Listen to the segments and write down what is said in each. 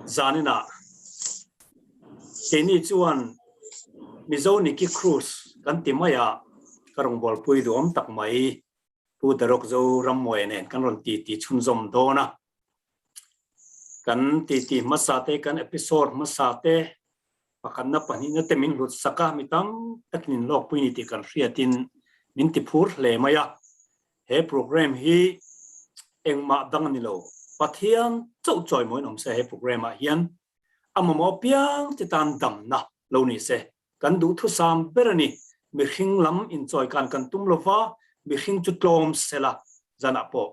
zanina keni chuan mizo niki cruise kan timaya karong bol pui dom tak mai pu darok zo rammoy nen kan ron ti chunzom dona kan ti masate kan episode masate pakan na pani na temin lut saka mitam taknin lok pui ni ti kan riatin min ti phur le maya he program hi engma dang ni lo pathian chau choi moi nom se he program a hian amamo piang ti tan dam na lo ni se kan du thu sam berani mi hing lam in choi kan tum lova mi hing chu tlom sela zana po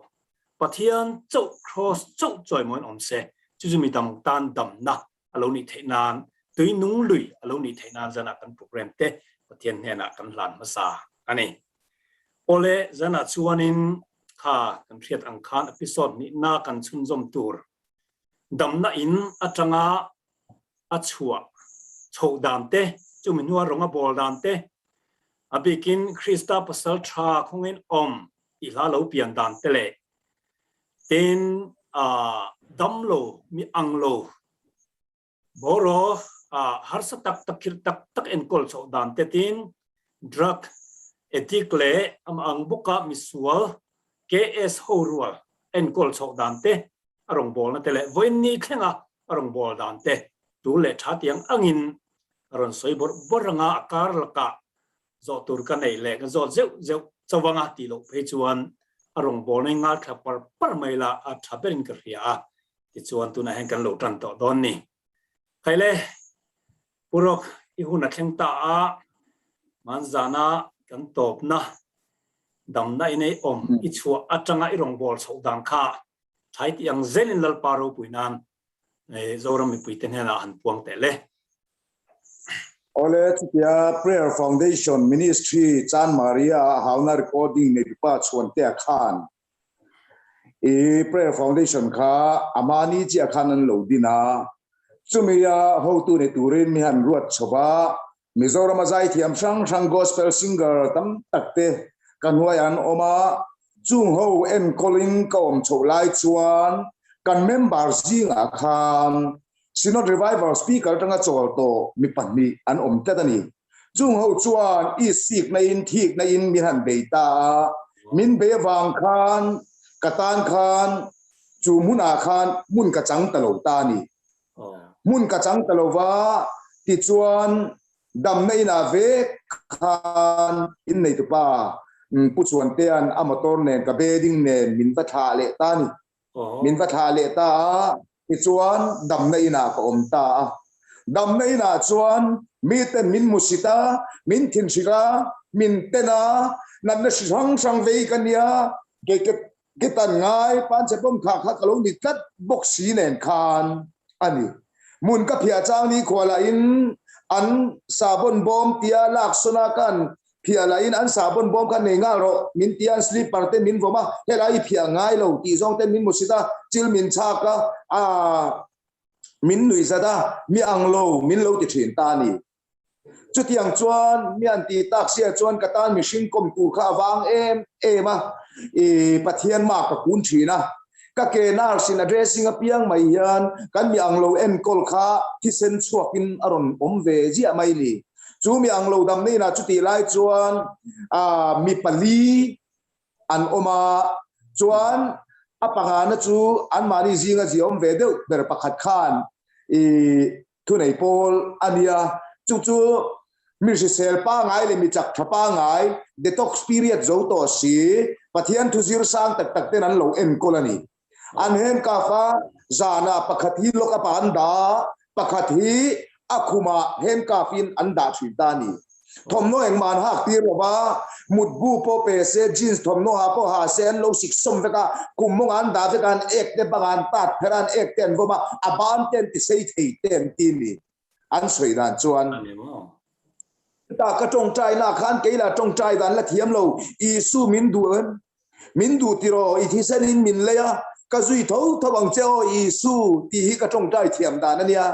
pathian chau cross chau choi moi nom se chu mi dam tan dam na alo ni theinan tui nung lui alo ni theinan zana kan program te pathian hena kan hlan ma sa ani ole zana chuanin kha kan riat angkhan episode ni na kan chunzom tur damna in atanga achua chhodam te chuminua ronga bol dan te abikin Krista pasal tha khongin ila lo pian dan tele ten damlo mi anglo boro har sa tak enkol chhodam te tin drug ethicle ang buka misual KS Horwal enkol chhodam te arong bol na tele voini khenga arong bol dan te tu le thatiang angin aron soi boranga akar laka zo tur ka nei le ka zo zeu chawanga ti lo phe chuan arong bol nei ngal kha par mai la a thaberin ka ria ti chuan tu na hen kan lo tan to don ni khaile purok I huna thleng ta a manzana kan top na dam na inei I chua atanga irong bol chhodam kha thai ti ang zelin lal paro puinan zoram mi puiten hena han puang te le Ole tia Prayer Foundation Ministry Chan Maria hauna recording ne pa chuan te khan Prayer Foundation kha amani chi khan an lo dina chumia ho tu ne turin mi han ruat choba Mizoram azai thiam sang gospel singer tam takte kanhuayan oma chung ho en calling kom cholai chuan kan member jinga khan Synod Revival speaker tanga chol to mi panni an te tani chung ho chuan I sik na in thik na in mi han beita min be wang khan katan khan chu muna khan mun ka chang talo ta ni mun ka chang talowa ti chuan dam nei na ve khan in nei tu pa pu chuan te an amator ne ka beding ne min va tha le ta ni min va tha le ta ti chuan dam nei na ko ta dam nei na chuan mi ten min musita min thin shira min tena nan na sang ve kan ya ke tan ngai pan che pom kha kha kalong ni tat box si nen khan ani mun ka phia chang ni khwala in an sabon bom tia lak sona kan phia la in an sabon bom kan nei nga ro min tian sleep parte min voma helai phia ngai lo ti zong ten min musita chil min chaka min nui zada mi anglo min lo ti thin ta ni chu tiang chuan mi an ti tak sia chuan katan mi hring kom tu kha wang ema pathian ma ka kun thina ka ke nar sin addressing a piang mai hian kan mi anglo en kol kha thi sen chuakin aron ve ji mai li chu mi anglo dam nei na chu ti lai chuan mi pali an oma chuan apanga na chu an mani zinga ji ve de ber pakhat khan thu nei pol ania chu mi sel pa ngai le mi chak thapa ngai detox period zo to si pathian thu zir sang tak ten an lo en kolani an hem ka fa zana pakhathi loka panda pakhathi akhuma hem ka fin anda thitani thomno engman hak tir ba mutbu po pe se jeans thomno ha po ha sen lo sik som veka kumong an da vekan ek te bagan tat pheran ek ten goma aban ten ti sei thei ten ti ni an soi dan chuan ta ka tong trai na khan ke la tong trai dan la thiam lo isu min du tiro I thi sanin min leya ka zui tho thawang cheo isu ti hi ka tong trai thiam dan ania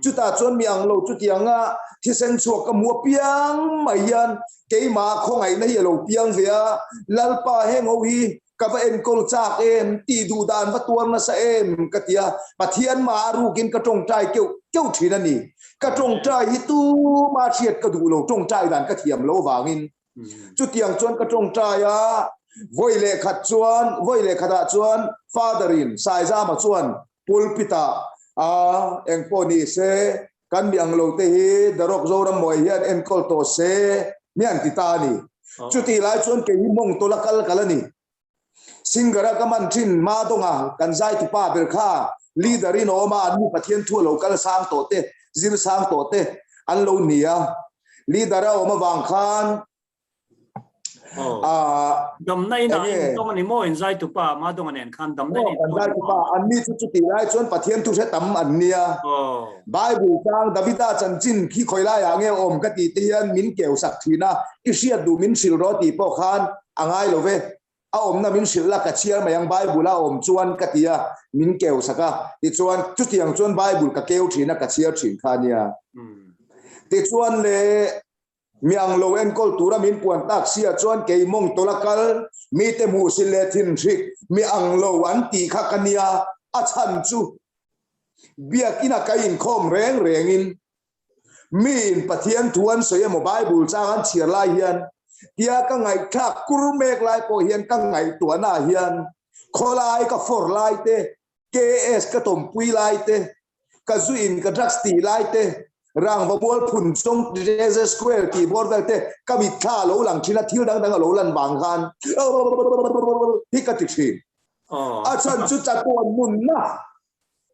chu ta chon miang lo chu tianga thi sen chuak ka mu piang maian ke ma khongai na hi lo piang via lalpa heng ho hi ka ba en kol chak em ti du dan va tuam na sa em ka tia pathian ma ru kin ka tong trai keu thina ni ka tong trai hi tu ma thiet ka du lo tong trai dan ka thiam lo wangin chu tiang chuan ka tong trai a voi le khat chuan fatherin sai za ma chuan pulpita a eng poni se kan biang lo te hi darok zoram moi hian en kol to se mian ti ta ni chu ti lai chuan ke hi mong to lakal kalani singara kaman thin ma donga kan zai tu pa ber kha leader in oma ani pathian thu lo kal sang to te zil sang to te an lo nia leader a oma wang khan dam nai na tong ani mo in zai tu pa ma dong an khan dam nai ni zai tu pa an ni chu ti lai chuan pathian thu se tam an nia bible sang davida chan chin khi khoila ya nge om ka ti tian min keu sak thina isia du min sil ro ti po khan angai lo ve a om na min sil la ka chiar mayang bible a om chuan ka tia min keu saka ti chuan chu tiang chuan bible ka keu thina ka chiar thin khania ti chuan le miang lo en kol tura min puan tak sia chuan ke mong tolakal mi te mu sil le thin thik mi ang lo an ti kha kania a chan chu biakina ka in khom reng in min pathian thuan soya mo bible changan chiar lai hian tia ka ngai thak kur mek lai po hian ka ngai tua na hian kholai ka for lai te ks ka tom pui lai te ka zuin ka drugs ti lai te rang va bol phun chong Jesus square ti bor dal te ka mi tha lo lang thina thil dang lo lan bang khan hi ka ti thi a chan chu cha ton mun na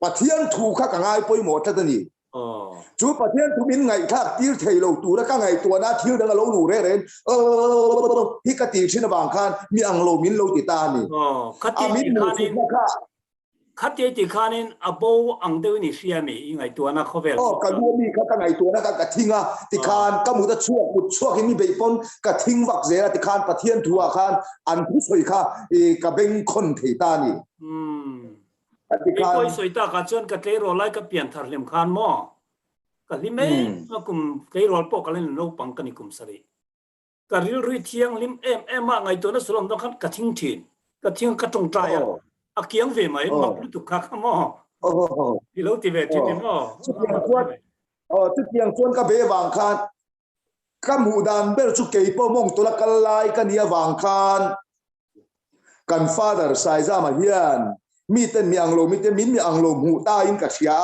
pathian thu kha ka ngai poi mo ta ni chú pathian thu min ngai thak tir thei lo tu ra ka ngai tua na thil dang lo lu re ren hi ka ti thina bang khan mi ang lo min lo ti ta ni khát ti khanin abo ang deu ni siami ngai tua na khovel ka lu mi ka ngai tua na ka thinga ti khan ka mu da chuak ni be pon ka thing wak zera ti khan pathian thua khan an thu soi kha ka beng khon thei ta ni ti koi soi ta ka chon ka tle ro lai ka pian thar lem khan mo ka lim me kum tle ro po ka len no pang ka ni kum sari ka ril ri thiang lim em ma ngai tua na solom dong khan ka thing thin ka thing ka tong trai a kiang ve mai mak lu tu kha mo ti lo ti ve ti mo chu tiang chuan ka be wang khan ka mu dan ber chu ke po mong to la kal lai ka nia wang khan kan father sai za ma hian mi ten mi ang lo mi te min mi ang lo mu ta in ka sia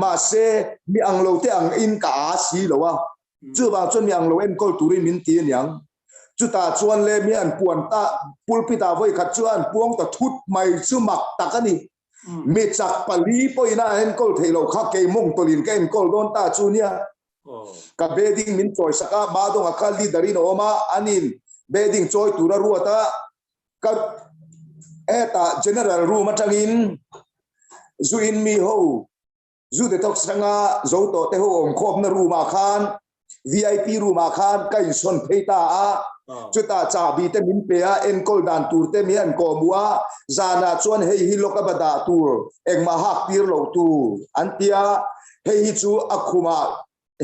ma se mi ang lo te ang in ka si lo wa chu ba chuan mi ang lo en kol turin min ti yang chu ta chuan le mi an puan ta pulpita voi khat chuan puang ta thut mai chu mak takani mi chak pali poina en kol theilo kha ke mong tolin ke en kol don ta chu nia ka bedding min choi saka ma dong akha leader in oma anin bedding choi tura ruata ka eta general room atangin zu in mi ho zu de tok sanga zo to te ho om khop na room a khan VIP room a khan ka in son pheita a chuta cha bi te min pe a en kol dan tur te mi an ko bua zana chuan hei hi loka bada tur eng ma hak tir lo tu antia hei hi chu akhuma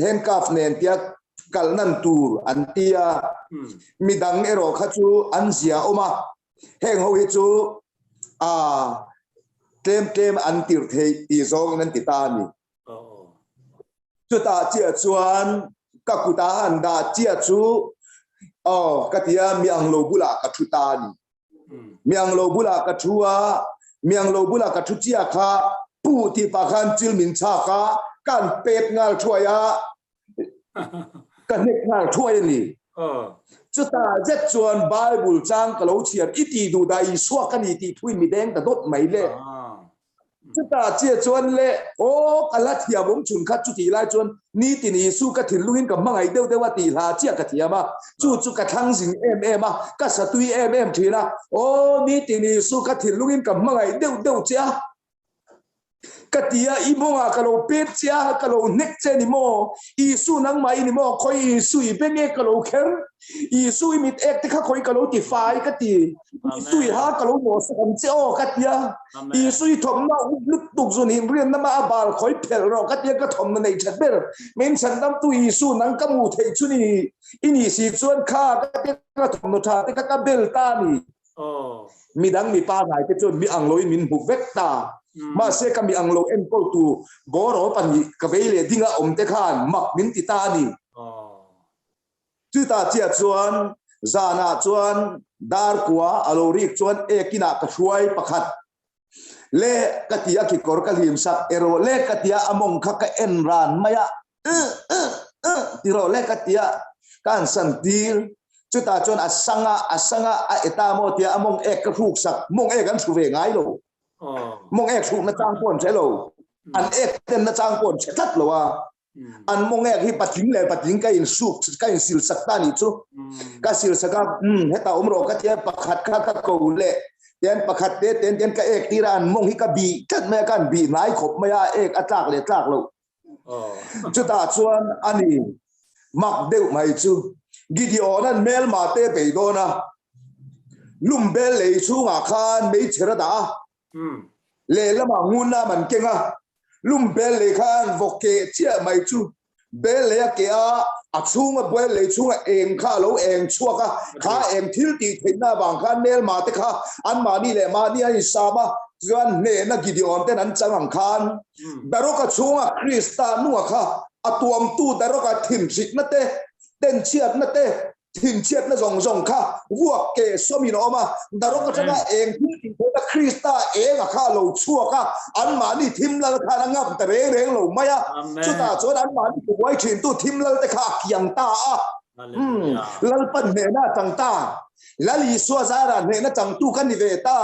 handcuff nen tia kalnan tur antia midang ero kha chu anzia oma heng ho hi chu tem an tir thei ti zong nan ti ta ni chuta chia chuan ka kuta han da chia chu katia miang lo bula ka thuta ni miang lo bula ka thua miang lo bula ka thu chia kha pu ti pa khan chil min cha kha kan pet ngal thuaya kan nek ngal thuaya ni chuta jet chuan bible chang ka lo chiar iti du dai suak kan iti thui mi deng ta dot mai le chuta chia chuan le kala thia bom chun kha chu ti lai chuan ni ti ni su ka thil luin ka mangai deu dewa ti la chia ka thia ma chu ka thang jing em a ka sa tui em thina ni ti ni su ka thil luin ka mangai deu chia katia imonga kalo pet chia kalo nek che ni mo isu nang mai ni mo khoi isu I benge kalo kher isu mit ek te kha khoi kalo ti fai ka ti isu ha kalo mo sam che o katia isu thom na lut tuk zun him rian na ma bal khoi phel ro katia ka thom na nei chat ber men chan dam tu isu nang ka mu thei chu ni ini si chuan kha ka te ka thom no tha te ka bel ta ni mi dang mi pa ngai te chon mi ang loi min hu vek ta ma se ka mi ang lo en ko tu boro pan ni ka veile dinga om te khan mak min ti ta ni chu ta chia chuan zana chuan dar kwa alori chuan ekina ka hruai pakhat le katia ki kor ka lim sak ero le katia among kha ka en ran maya tiro le katia kan san tir chu ta chuan asanga a etamo tia among ek ka hruk sak mong ek an thu ve ngai lo mong ek thu na chang pon che lo an ek ten na chang pon che that lo wa an mong ek hi pating ka in suk ka in sil sak ta ni chu ka sil saka heta umro ka tia pakhat ka ko le ten pakhat te ten ka ek tiran mong hi ka bi kat me kan bi nai khop maya ek atlak le tlak lo chu ta chuan ani mak deu mai chu Gideon an mel ma te pe do na lum bel le chu nga khan mei chera da le la ma ngun na man kenga lum bel le khan voke chia mai chu bel le ke a chunga bel le chunga eng kha lo eng chuaka kha eng thil ti theina bang khan mel ma te kha an ma ni le ma ni ai sa ma chuan ne na Gideon ten an chang khan daroka chunga Krista nu kha atuam tu daroka thim sik na te ten chiat na te thim chiat na zong kha vuak ke somi no ma daroka changa eng thil ti the Krista eng kha lo chuaka an ma ni thim lal kha na ngap ta reng lo maya chu ta chuan an ma ni wai thin tu thim lal te kha kiang ta lal pan ne na chang ta lali suwa zara ne na chang tu kan ni ve ta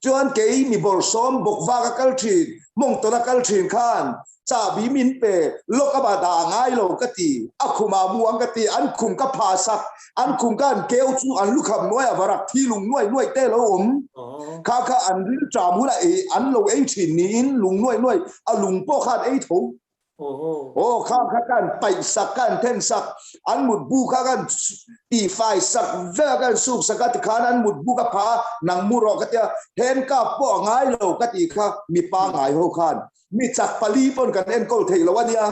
chuan ke mi bor som bok wa ka kal thin mong to na kal thin khan cha bi min pe loka ba da ngai lo ka ti akhuma muang ka ti an khum ka pha sak an khum kan keu chu an lukham noi avarak thi lung noi te lo kha an rin tra mu la e an lo ei thin ni in lung noi a lung po khat ei tho kha kan pai sak kan ten sak an mut bu kha kan ti fai sak ve kan suk sakat khan an mut bu ka pha nang mu ro ka tia hen ka po ngai lo ka ti kha mi pa ngai ho khan mi chak pali pon kan en kol thei lo wania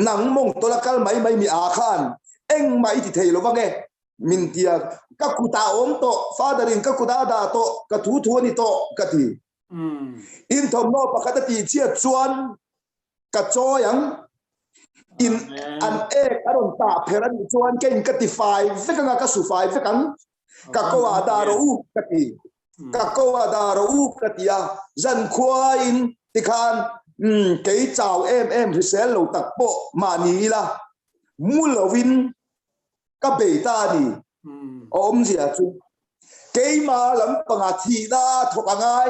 nang mong tola kal mai mi a khan eng mai ti thei lo wange min tia ka kuta om to fatherin ka kuda da to ka thu ni to ka ti in thom no pakata ti chia chuan ka cho yang in an ek aron ta pheran chuan ken ka ti 5 vekanga ka su 5 vekan ka ko ada ro u ka ti ka ko ada ro u ka tia zan khwa in ti khan cái chào em thì sẽ lâu tập bộ mà ní là mua lovin các bể ta đi ôm gì à chú cái mà lắm bằng thì ta thuộc ai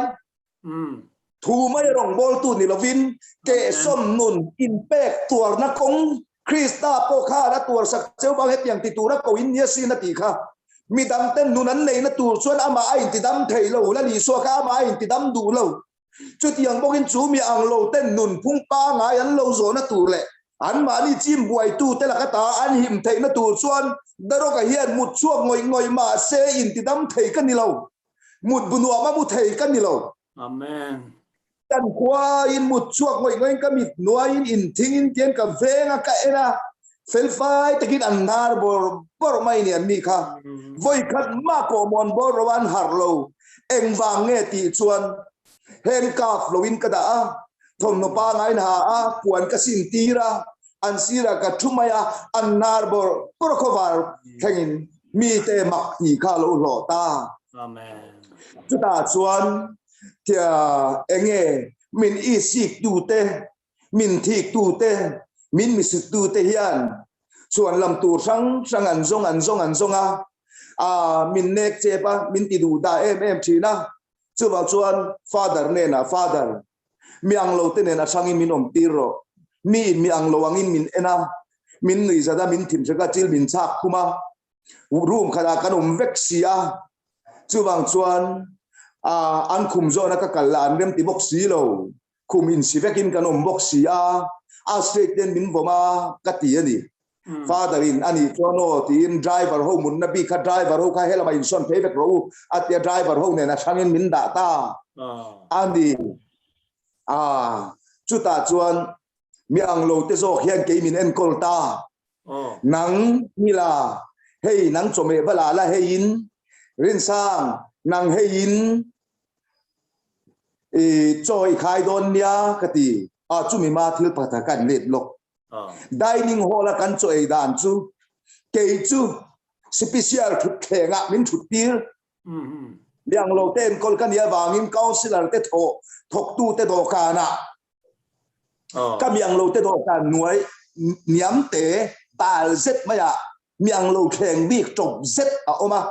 thu mấy rong bol tu ni lovin cái xóm nun impact tuar na công Krista po kha na tuar sak cheu bang het yang ti tu na ko in ya sin na ti kha mi dam ten nun an nei na tu chuan ama ai ti dam thei lo la ni so kha ama ai ti dam du lo chút tiếng bốc in chú mi ang lâu tên nụn phung pa ngài ăn lâu rồi nó tù lệ ăn mà đi chim buổi tu tên là cái ta ăn hiểm thấy nó tù xuân đó đâu cả hiện một chuộc ngồi mà xe in thì đâm thấy cái gì lâu một bùn hoa mà một thấy cái gì lâu amen tan qua in một chuộc ngồi cái mít nuôi in thinh in tiền cả về ngã cái na fel phai tất nhiên ăn thar bor mai nè mi kha voi khát ma cổ mòn bor roan har lâu em vàng nghe tì xuân hen ka flowin ka da thom no pa ngai na a puan ka sin tira an sira ka thumaya an narbor porkovar khangin mi te mak hi kha lo ta amen chu ta chuan tia enge min i sik tu te min thik tu te min mi sik tu te hian chuan lam tur sang an zong a min nek che pa min ti du da em thina chu ba chuan father ne na father mi ang lo te ne na sangi min om tiro mi ang lo angin min ena min ni zada min thim chaka chil min chak kuma room khada kan vek sia chu bang chuan an khum zo na ka kalan rem ti box si lo khum in si vekin kan box sia a straight den min boma ka ti ani father in ani chono tin driver ho mun na bi kha driver ho kha hela mai son phe vek ro atia driver ho ne na sangin min da ta ani chu ta chuan mi ang lo te zo hian ke min en kol ta nang ni la hey nang chome bala la hey in rin sang nang hein choi khai don nia kati chu mi ma thil patha kan let lok dining hall kan choi dan chu ke chu special thut khenga min thut tir liang lo ten kol kan ya wangin councilor te thok tu te do kana kam yang lo te do kan nuai niam te tal zet maya miang lo kheng bi chop zet a oma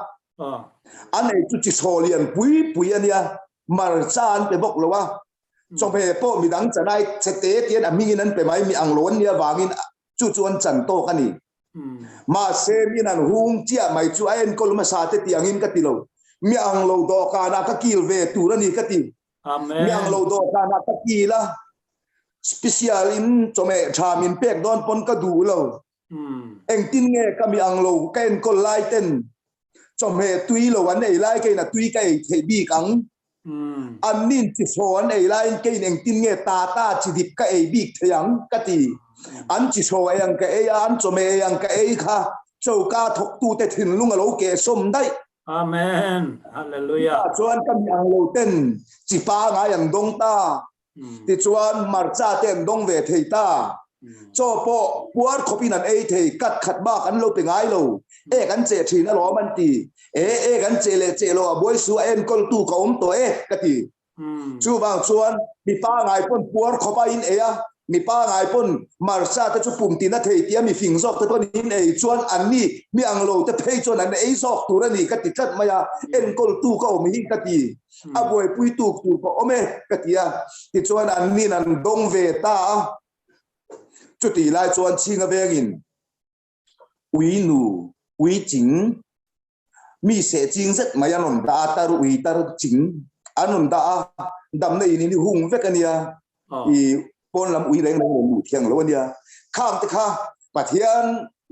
an ei chu chi solian pui ania mar chan pe bok lo wa chong pe po mi dang chanai chete tian ami nan pe mai mi ang lon nia wangin chu chuan chan to kani ma se min an hung chia mai chu en kol ma sa te tiangin ka tilo mi ang lo do kana ka kil ve tu ra ni ka ti amen mi ang lo do kana ka kila special in chome thamin pek don pon ka du lo eng tin nge ka mi ang lo ken kol lai ten chome tui lo an ei lai ke na tui kai thei bi kang an nin chi so an ei lai ke eng tin nge ta chi dip ka ei bi theyang ka ti an chi so yang ka ei an chome yang ka ei kha chau ka thok tu te thin lung lo ke som dai amen hallelujah chuan ka mi ang lo ten chi pa nga yang dong ta ti chuan mar cha ten dong ve thei ta cho po puar khopin an ei thei kat khat ba kan lo pe ngai lo kan che thin a lo man ti kan che le che lo boy su en kol tu ka om to ka ti chu bang chuan mi pa ngai pon puar khopa in mi pa ngai pon mar cha te chu pum ti na thei ti mi fing zok te pon in chuan an ni mi ang lo te phei chuan an ei zok tu ra ni ka ti kat maya en kol tu ka om hi ka ti a boy pui tu ko ome ka ti ti chuan an ni nan dong ve ta chu ti lai chuan chinga vengin ui nu ui jing mi se jing zet maya non da tar ui tar jing anon da dam nei ni hung vek ania I pon lam ui leng lu thiang lo ania khang te kha pathian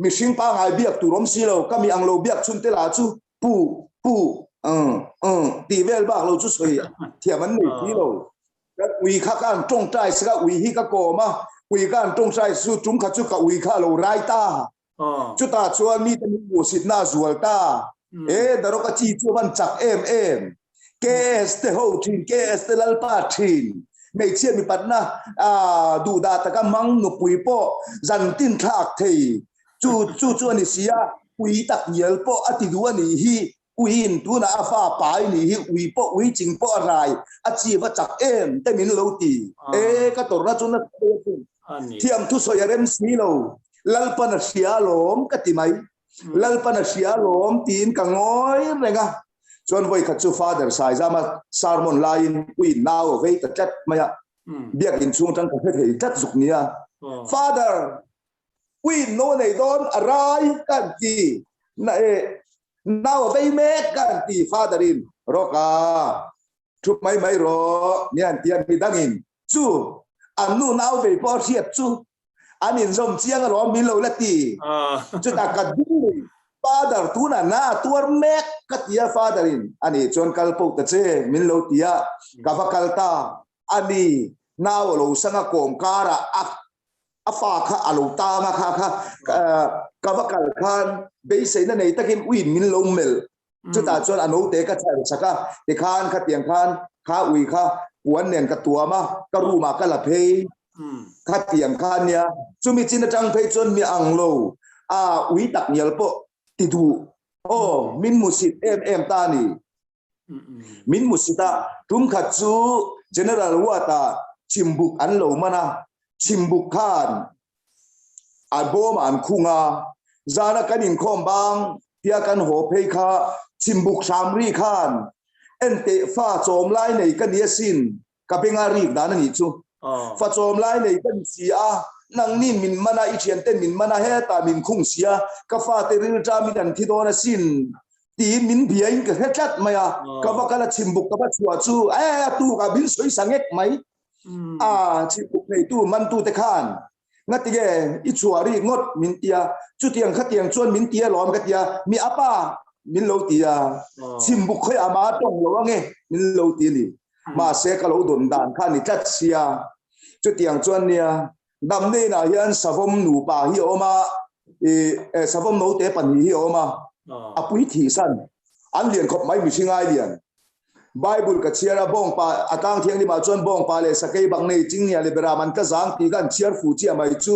mi sing pa ngai biak tu rom si lo ka mi ang lo biak chun te la chu pu ti vel ba lo chu soi thiaman nei ti lo ui kha kan tong trai sa ui hi ka ko ma ui kan tong trai su tum kha chu ka ui kha lo rai ta chu ta chuan mi te mu sit na zual ta daro ka chi chu ban chak em ke este ho thin ke este lal pa thin mei chian mi pat na du da ta ka mang nu pui po zan tin thak thei chu ni sia ui tak yel po ati du ani hi ui in tu na afa pai ni hi ui po ui jing po rai a chi va chak em te min lo ti ka tor na chu na thiam thu so yarem si lo lalpa na sia lom ka ti mai lalpa na sia lom tin ka ngoi renga chuan voi kha chu father sai zama sermon line ui now ve ta chat maya biak in chung tang ka thei chat zuk nia father ui no nei don arai kan ti na now ve me kan ti father in roka thu mai ro nian tian mi dangin chu anu now ve po siat chu anin zom chiang ro min lo la ti chu ta ka du father tu na tuar mek katia father in ani chon kalpo ta che min lo tia ka vakalta ani naw lo sanga kom kara afa kha alo ta ma kha ka vakal khan be sei na nei takin ui min lo mel chu ta chon ano te ka chha saka te khan kha tiang khan kha ui kha puan nen ka tua ma ka ru ma ka la phei kha tiang khan nia chu mi chin tang phei chon mi ang lo ui tak nial po ti du min musit em ta ni min musita tum kha chu general wata chimbuk an lo mana chimbuk khan album an khunga zana kanin khom bang tia kan ho phei kha chimbuk samri khan ente fa chom lai nei kan yasin ka benga ri dan ni chu fa chom lai nei kan sia nang ni min mana I thian ten min mana he ta min khung sia ka fa te ri ta min an thi dona sin ti min biain ka hetlat maya ka va kala chimbuk ka ba chua chu tu ka bin soi sangek mai chimbuk nei tu man tu te khan ngati ge I chuari ngot min tia chu tiang kha tiang chuan min tia lom ka tia mi apa min lo tia chimbuk khoi ama tong lo nge min lo ti ni ma se ka lo don dan khan ni tat sia chu tiang chuan nia dam nei na hian savom nu pa hi oma savom no te pan hi oma apui thi san an lian khop mai mi singai lian Bible ka chiara bong pa atang thiang ni ma chuan bong pa le sakai bang nei ching nia le bera man ka zang ti gan chiar fu chi mai chu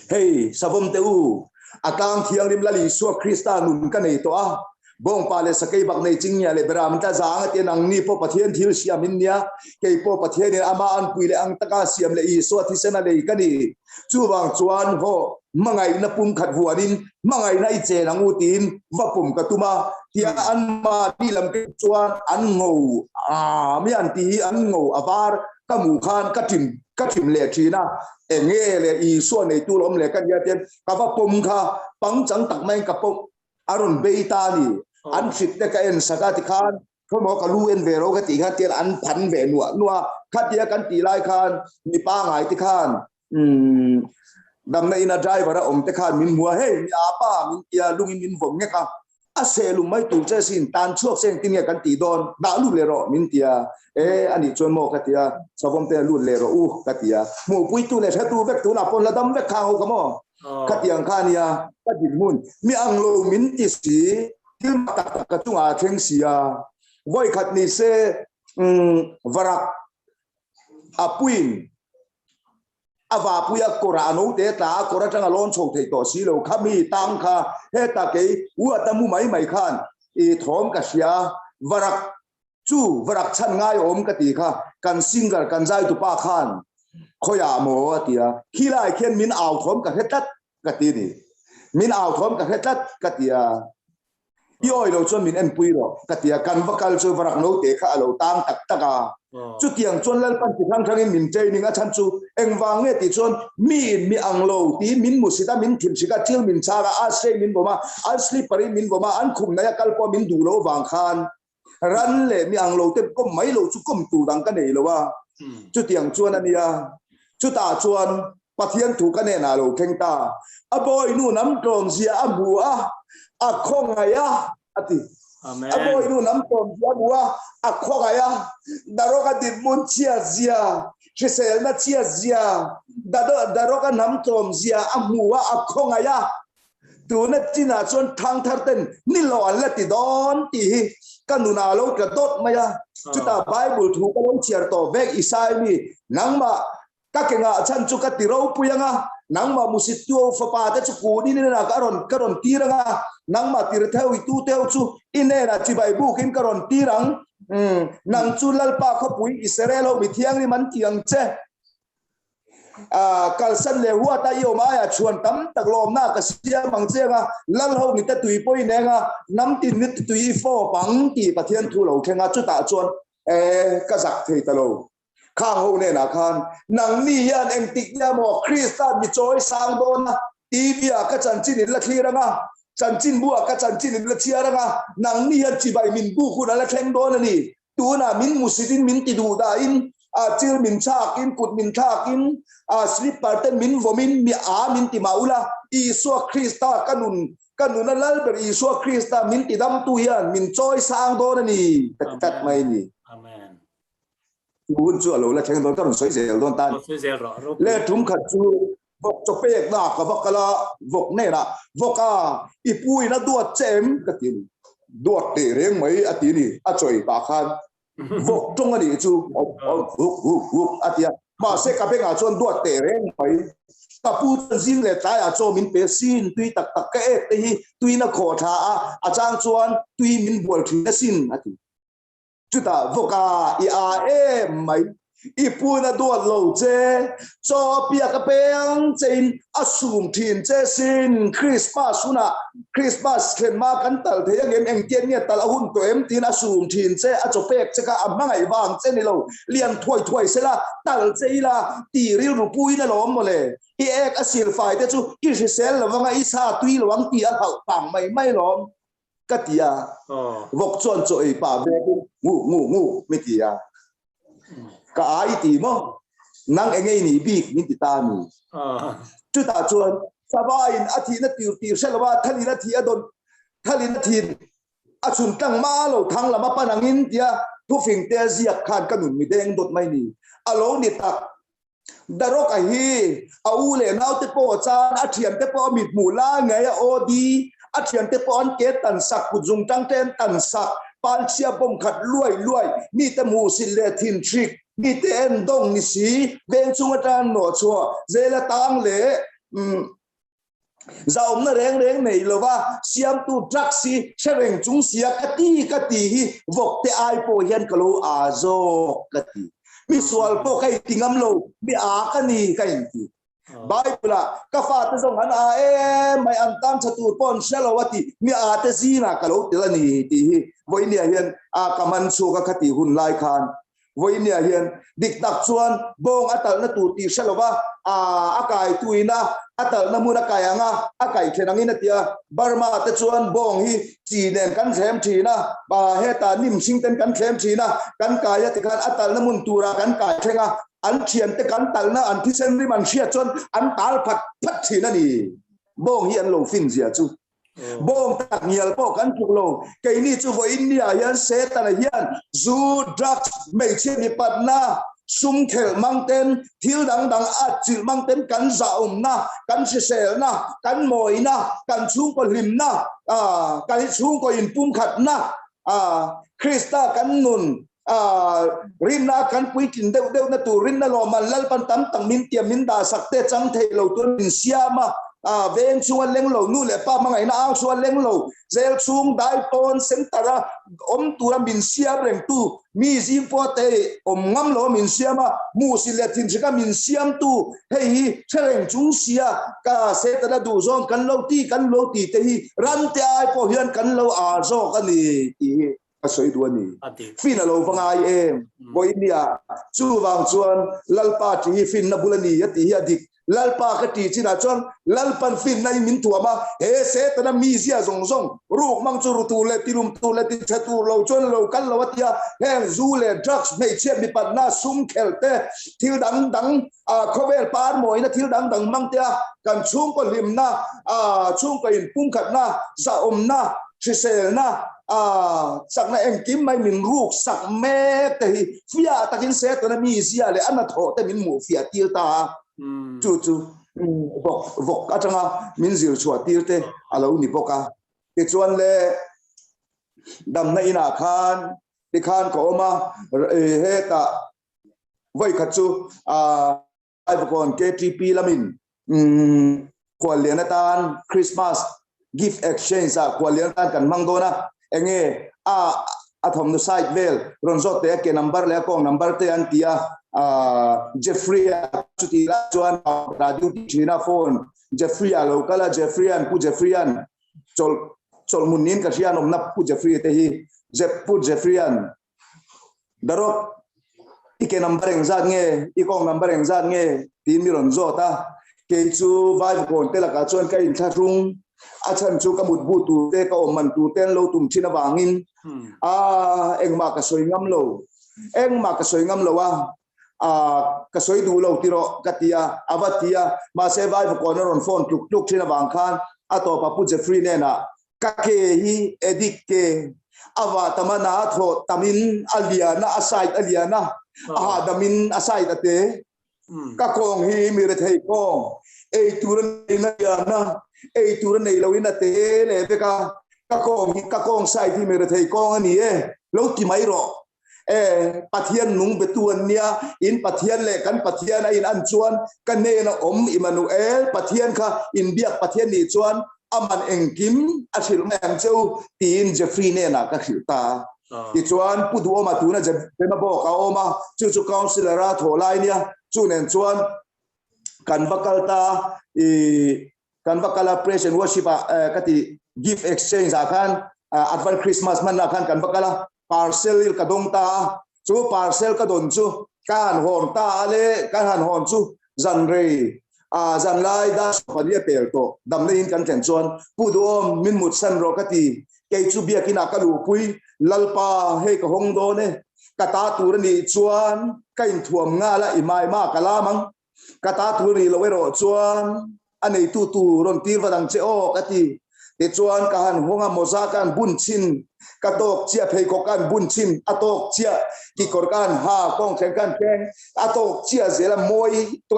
hey sabom te u atang thiang lim lali su Krista nun ka nei to a bong pa le sakai bang nei ching nia le bera man ta zang te nang ni po pathian thil siam in nia ke po pathian ni ama an pui le ang taka siam le i so thi sena le ka ni chu wang chuan ho mangai na pum khat huanin mangai na iche nang utin va pum ka tuma tia an ma ni lam ke chuan an ngo mi an ti an ngo avar ka mu khan ka tim le thina enge le i so nei tu lom le ka ya ten ka va pum kha pang chang tak mai ka pom aron beita ni an sit te ka en saka ti khan mo ka lu en ve ro ka ti kha tian an phan ve nuwa kha tia kan ti lai khan mi pa ngai ti khan dam na ina driver om te khan min mua hey mi apa min tia lungin min vom nge ka a se lu mai tu che sin tan chuak seng tin nge kan ti don da lu le ro min tia ani chon mo ka tia savom te lu le ro ka tia mo pui tu le tha tu vek tu na pon la dam vek kha ho ka mo ka tiang kha nia ka din mun mi ang lo min ti si til tak ka chunga theng sia voi khat ni se varak apuin ava puya kora anu te ta kora tanga lon chok thei to si lo khami tang kha he ta ke u atamu mai khan e thom ka sia varak chan ngai om ka ti kha kan singer kan jai tu pa khan khoya mo tia khilai khen min aw thom ka hetat ka ti ni min aw thom ka hetat ka tia yoi lo chon min en pui ro ka tia kan vakal chu varak no te kha lo tang tak taka chu tiang chon lal pan ti thang thangin min chei ninga chan chu engwang nge ti chon mi ang lo ti min musita min thim sika chil min chaga a se min boma al slippery min boma an khum na ya kalpo min du lo wang khan ran le mi ang lo te kom mai lo chu kom tu dang ka nei lo wa chu tiang chuan ania chu ta chuan pathian thu ka ne na lo theng ta a boy nu nam trom sia a bu a khong aya ati Amen. Aboy nu nam tom bua akhoga ya daroga dit mun chia zia chisel na chia zia daroga nam tom zia amua akhonga ya tu na tina chon thang thar ten ni lo an la ti don ti kanuna lo ka dot maya chuta bible thu ka lo chiar to vek isai mi nangma ka kenga chan chu ka ti ro puyanga nangma musit tu fa pa ta chu ku ni na karon tiranga nangma tir theu tu teu chu ine na chi bai bu kin karon tirang nang chu lal pa kho pui israel ho mi thiang ni man tiang che kalsan le huwa ta yo ma ya chuan tam tak lom na ka sia mang chenga lal ho ni ta tui poi ne nga nam tin ni tui fo pang ti pathian thu lo thenga chu ta chuan ka zak thei ta lo khang ho ne na khan nang ni yan eng tik nya mo Kristan mi choi sang don na tibia ka chan chin la thiranga chan chin bua ka chan chin la chiaranga nang ni yan chi bai min bu khu na la thleng don ni tu na min musidin min ti du da in chil min chak in kut min thak in slip parten min vomin mi min ti maula Isu Krista kanun na lal ber Isu Krista min ti dam tu yan min choi sang don ni tat mai ni Amen. Buôn chua lẩu là thành đồn các đồng xoáy dẻo đồn tan lê chúng khẩn chu vok cho bê na cả vok là vok này là vok ipui nó đuột chém cái tiền đuột để riêng mấy tí này chơi bà khan vok trong cái gì chu mà sẽ cả bên ngà chôn đuột để riêng mấy ta pu zin le tai cho min pe sin tui tak cái hi tui na kho tha chang chuan tui min bol thina sin chú ta voka mai ipuna do lo che cho pia ka peng chen asum thin che sin Christmas khen ma kan tal the yang eng tien ne tal hun to em tin asum thin che a cho pek che ka amangai wang che ni lo lian thoi se la tal che la ti ril ru pui na lom mo le i ek asil fai te chu i sel la wanga i sa tui lo wang ti a hau pang mai lom katia vok chon choi pa ve ngu mi tia ka ai ti mo nang engei ni bik min ti ta mi chu ta chuan sabain athi na tir selwa thali na thi adon thali na thin achun tang ma lo thang lama panangin tia tu fing te zia khan kanun mi deng dot mai ni alo ni tak darok a hi au le nau te po chan a thiam te po mit mu la ngai a odi thian te pon ke tan sak ku jung tang ten tan sak pan chia bom khat luai mi te mu sil le thin trick mi te en dong ni si ben chung atan no chua zela tang le zaom na reng nei lova siam tu draxi sereng chung sia kati hi vok te ai po hian kalo a zo kati mi sual po kai tingam lo mi a kani kai ti Bible ka fa te zong an a mai an tam chatu pon selawati mi a te zina kalo tilani ti voi nia hian a kaman chu ka khati hun lai khan voi nia hian dik tak chuan bong atal na tu ti selawa a akai tuina atal na muna kaya nga akai khenangin atia Burma te chuan bong hi chi nen kan thlem thina ba heta nim sing ten kan thlem thina kan kaya te kan atal na mun tura kan kai thenga an thian te kan tal na an thi sen ri man sia chuan an tal phat thina ni bong hi an lo fin zia chu bong tak nial po kan chuk lo kai ni chu vo India hian se ta hian zu drugs mei che ni pat na sum khel mountain thil dang a chil mountain kan za na kan se sel na kan moi na kan chung ko lim na kan chung ko in pum khat na Krista kan nun rinna kan puitin deu na tu rinna lo man lal pan tam tang min tiam min da sakte chang thei lo tu min siama ven chuan leng lo nu le pa mangai na ang chuan leng lo zel chung dai pon sentara tura min siam reng tu mi zim po te ngam lo min siama mu sile tin chika min siam tu hei threng chung sia ka se ta du zong kan lo ti te hi ran te ai po hian kan lo a zo kan ni ti asoi duani fina lo vangai em boinia chu wang chuan lalpa ti fin na bulani yati hi adik lalpa ka ti china chuan lalpan fin nai min tuama he se ta na mi zia zong ruk mang chu ru tu le tirum tu le ti chatu lo chuan lo kan lo atia heng zu le drugs mei che mi pat na sum khelte thil dang khovel par moi na thil dang mang tia kan chung ko lim na chung ko in pum khat na za na chisel na sak na em kim mai min ruk sak me te hi fia takin se to na mi zia le ana tho te min mu fia tir ta chu vok atanga min zil chua tir te alo ni boka ti chuan le dam na ina khan ti khan ko ma he ta voi khachu ai kon KTP lamin kwalianatan Christmas gift exchange kwalianatan kan mangdona enge athom no site vel ronzo te ke number le ko number te antia Jeffrey chuti la chuan radio china phone Jeffrey local Jeffreyan pu Jeffreyan chol munin ka hian omna pu Jeffrey te hi pu Jeffreyan darok ike number engzat nge ikong number engzat nge tin mi ronzo ta ke chu vibe kon te la ka chuan ka in tharung achan chu ka mut bu tu te ka man tu ten lo tum china wangin engma ka soingam lo ka soi du lo tiro katia avatia ma se vai ko ron phone tuk china wang khan ato pa pu Jeffrey ne na ka ke hi edik ke awa tamana tho tamin aliana asai aliana damin asai ate ka kong hi mi re thei kong ei turan na yana ei turan nei lo ina te le pe ka kong sai thi mi re thei kong ani lo ti mai ro pathian nung betuan nia in pathian le kan pathian in an chuan kan ne na Emmanuel pathian kha in biak pathian ni chuan aman engkim athil ngam cheu tin Jeffrey ne na ka khilta ti chuan pudu oma tu na je ma bo ka oma chu councilor a tholai nia chu nen chuan kan bakala praise and worship kati gift exchange akan advance Christmas man akan kan bakala parcel ka dong ta chu parcel ka don chu kan hon ta ale kan han hon chu zan re zan lai da phania pel to dam le in kan chen chuan pudu om min mut san ro kati ke chu bia kina ka lu pui lalpa he ka hong do ne kata tur ni chuan kain thuam nga la imai ma kala mang kata tur ni lo ro chuan anei tu ron tir vadang che o kati te chuan ka han honga moza kan bun chin ka tok chia phei ko kan bun chin atok chia ki kor kan ha kong khen kan keng atok chia zela moi to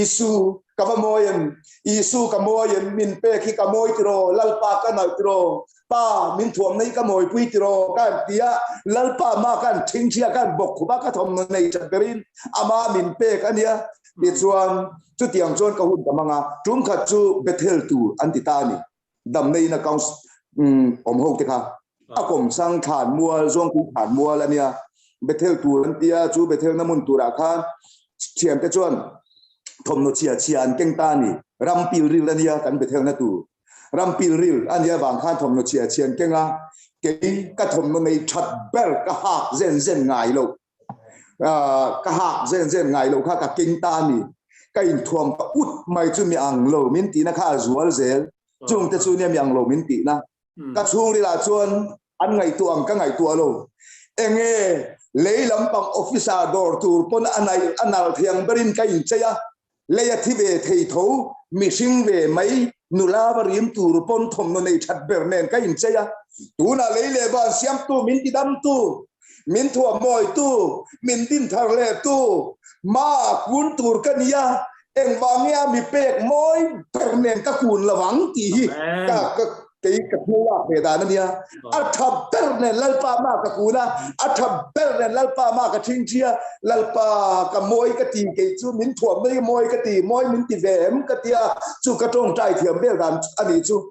isu ka moyen isu ka moyen min pe ki ka moi tro lalpa ka na tro pa min thuam nei ka moi pui tro kan tia lalpa ma kan thing chia kan bok khuba ka thom nei chaperin ama min pe ka nia ti chuan chu tiang chuan ka hun ka manga tum khat chu bethel tu antitani dam nei na kaung om ho te kha akom sang than mual zong ku than mual ania bethel tu antia chu bethel namun tu ra khan thiam te chuan thom no chia chian keng ta ni rampil ril ania kan bethel na tu rampil ril ania wang khan thom no chia chian kenga ke ka thom no nei that bel ka ha zen ngai lo ka ha zen ngai lo kha ka keng ta ni ka in thuam ka ut mai chu mi ang lo min ti na kha zual zel chung te chu niam yang lo min ti na ka chung ri la chuan an ngai tu ang ka ngai tu alo enge leilam pang officer door tur pon anai anal thiang berin ka in cheya leya thi ve thei tho mi sing ve mai nula barim tur pon thom no nei that ber nen ka in cheya tu na leile ba siam tu min ti dam tu min thua moi tu min tin thar le tu ma kun tur ka nia eng wangya mi pek moi per nen ka kun lawang ti ka cái thua về đàn này à thập bel này lalpa ma cái cú na à thập bel này lalpa ma cái thinh chia lalpa cái môi cái tì cái chú min thuở mấy môi cái tì môi min tì về em cái tia chú cái trong trai thiểm bel đàn anh ấy chú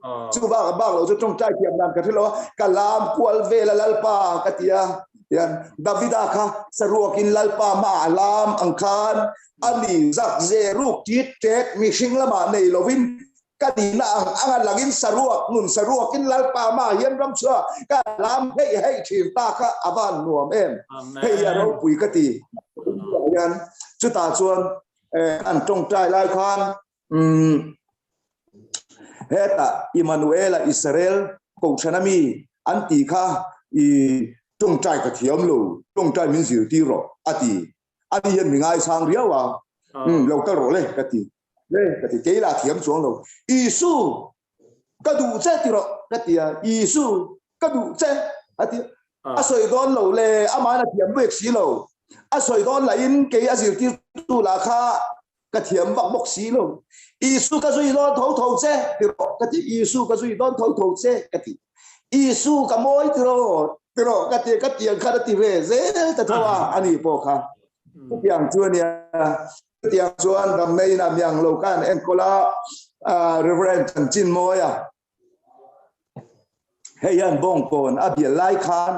ba rồi chú trong trai thiểm đàn cái thứ đó cái lam qual về là lalpa cái tia yan Davida kha saruakin lalpa ma lam angkhan ani zak zeruk tit tet mishing lama nei lovin ka di na ang lagin saruak nun saruakin lalpa ma hian ram chua ka lam hei thim ta kha avan nuam em hei ya ro pui ka ti yan chu ta chuan an tong trai lai khan heta Emmanuela Israel ko chanami anti kha i tong trai ka thiam lo tong trai min zir ti ro ati ani hian mi ngai sang riawa lo ka ro le ka ti le ka ti ke la thiam chuang lo isu ka du che ti ro ka ti isu ka du che ati a soi don lo le ama na thiam bek si lo a soi don la in ke a zir ti tu la kha ka thiam bak bok si lo isu ka soi don thau che ti ro ka ti isu ka soi don thau che ka ti isu ka moi ti ro pero kati kada ti re ze ta thawa ani po kha tiang chuan ya tiang chuan dam nei na myang lo kan en kola reverend chin moya heyan bong kon abia lai khan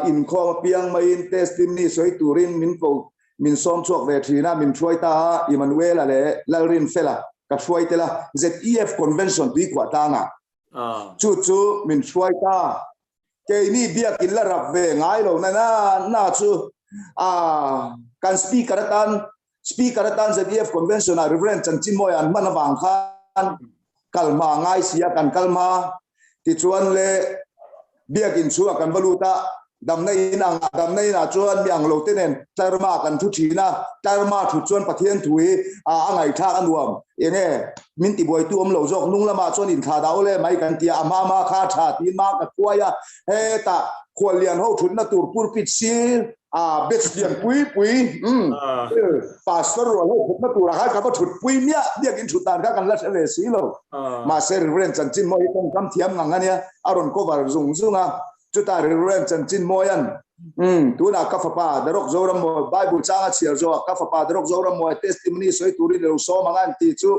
in kho piang mai in testimony soi turin min ko min som chuak ve thina min throi ta Emmanuel ale lalrin fela ka throi tela ZEF convention bi kwa ta nga chu min throi ta cái ni biakin la rap ve ngai lo na chu kan speaker tan ZDF convention reverend chin moi an man wang khan kalma ngai sia kan kalma ti chuan le bia kin chu kan baluta dam nei na chuan miang lo tenen tarma kan thu thina tarma thu chuan pathian thui angai tha anuam enge min ti boi tu om lo jok nung lama chuan in kha daw le mai kan tia ama ma kha tha tin ma ka kuaya he ta kholian ho thun na tur pur pit sil bet dian pui pastor ro ho thut na tur ha ka ba thut pui mia dia kin thutan ka kan la le si lo ma ser ren chan chin moi tong kam thiam ngania aron ko var zunga chuta reverend chin moyan tu na ka fa pa darok zoram mo bible changa chiar zo ka fa pa darok zoram mo testimony soi turi le so mangan ti chu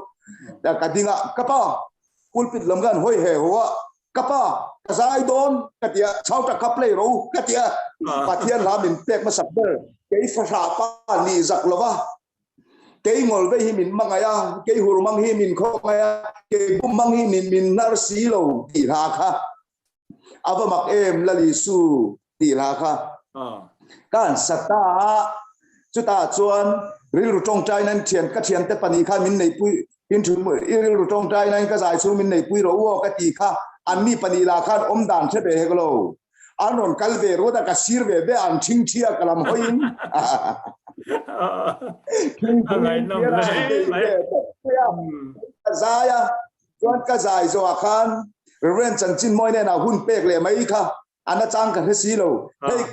da kadinga ka pa pulpit lamgan hoi he ho ka pa kasai don katia chauta ka play ro katia pathian la min pek ma sabber kei fa sa pa ni zak lova kei ngol ve hi min mangaya kei hurmang hi min khongaya kei bumang hi min nar si lo ti ra kha aba mak em lali su ti la kha kan sata chuta chuan ril ru tong trai nan thian ka thian te pani kha min nei pui in thu ril ru tong trai nan ka zai chu min nei pui ro wo ka ti kha an mi pani la khan om dan the be heglo anon kalve ro da ka sir ve be an thing thia kalam hoin angai nam le zaya chuan ka zai zo a khan ren chan chin moi ne na hun pek le mai kha ana chang ka hesi lo hei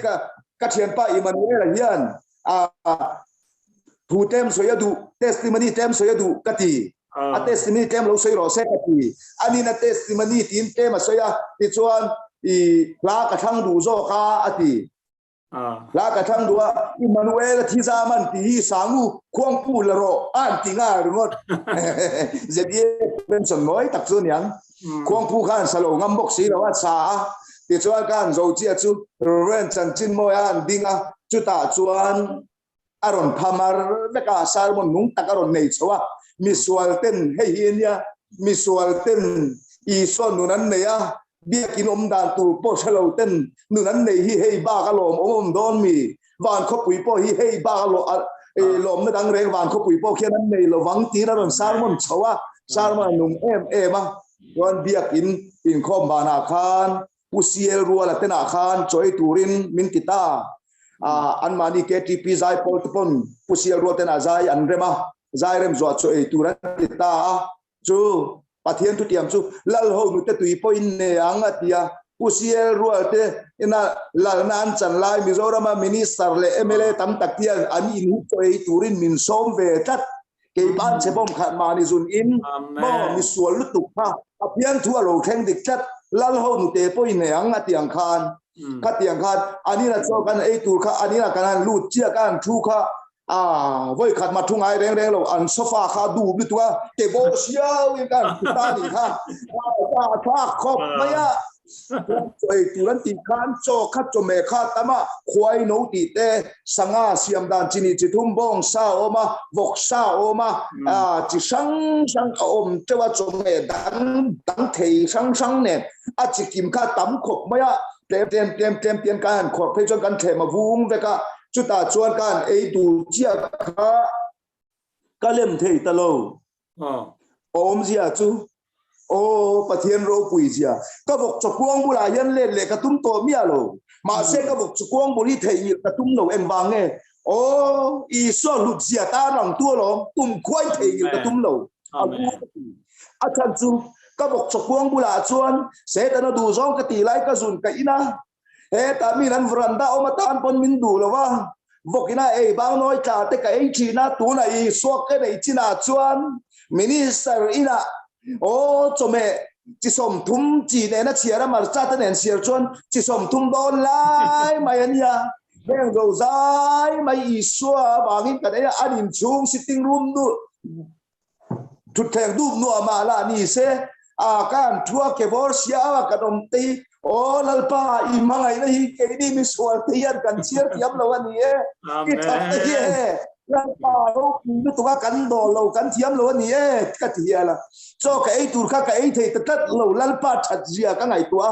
ka thian pa Emmanuel hian thu tem soya du testimony tem soya du kati a testimony tem lo soi ro se kati ani na testimony tin tem a soya ti chuan I la ka thang du zo kha ati la ka thang du Emmanuel thi zaman ti sangu khong pu la ro an ti nga ngot zebie ben son moi tak chu niang khong pu khan salo ngam bok si lo sa ti chuan kan zo chi chu ren chan chin moi an dinga chu ta chuan aron phamar beka sarmon nung takaron nei chowa misual ten hei hinia misual ten I son nunan neya biakin dan tu po shalo ten nunan nei hi hei ba ka lom don mi van kho pui po hi hei ba ka lo lom na dang reng van kho pui po khian nei lo wang ti na ron sarmon chowa sarmon nung em ron biakin in khom bana khan pusiel ruala tena khan choi turin min kita anmani KTP zai poltpon pusiel roten azai anrema zai rem zo cho e turan ta chu pathian tu tiam chu lal ho nu te tui po in ne anga tia pusiel rote ina lal nan chan lai Mizoram minister le MLA tam tak tian ani in cho e turin min som ve tat ke ban chebom khat mani zun in mo mi sual lu tu ha apian thu lo theng dik chat lal ho nu te po in ne anga tiang khan khát tiền khát anh là cho cái ấy tụi khát anh là cái lụt chia cái thu khát với khát mặt thung ai đen rồi anh sofa khát đủ biết tua để bố xiao cái ta đi khát khát khóc mấy á rồi tụi anh tìm khát cho mẹ khát tama khoai nấu thịt tê sanga xiêm đan chini chỉ thum bông sao mà vok sao mà chỉ sang ôm cho cho mẹ đắng thầy sang nè chỉ kim khát tắm khóc mấy á tem kan khor phei chon kan thema vung veka chuta chuan kan ei du chia kha kalem thei talo om zia chu o pathian ro pui zia ka bok chokuang bula yan le ka tum to mia lo ma se ka bok chokuang buli thei ni ka tum no en bang nge o I so lut zia ta rang tu lo tum khoi thei ni ka tum lo a chan chu các bậc chọc buông bula chuan sẽ ta nó đủ rong cái tỷ lái cái dùn cái ina he ta mi nan vranda o matan pon min du lo wa vok ina e bang noi ka te ka ei china tu na I suak cái này china chuan minister ina o chome chi som thum chi ne na chiara mar cha ta nen siar chuan chi som thum don lai mai ania beng go zai mai I suwa bangin ka ne anin chung sitting room du thut theng du nu ma la ni se kan thua ke bor sia ka dom ti o lalpa I mangai na hi ke ni mi sual tian kan chiar tiam lo ani e ki thak ti e lalpa ro ni tu ka kan do lo kan tiam lo ani e ka ti ala so ka ei tur ka ei thei tat lo lalpa that zia ka ngai tua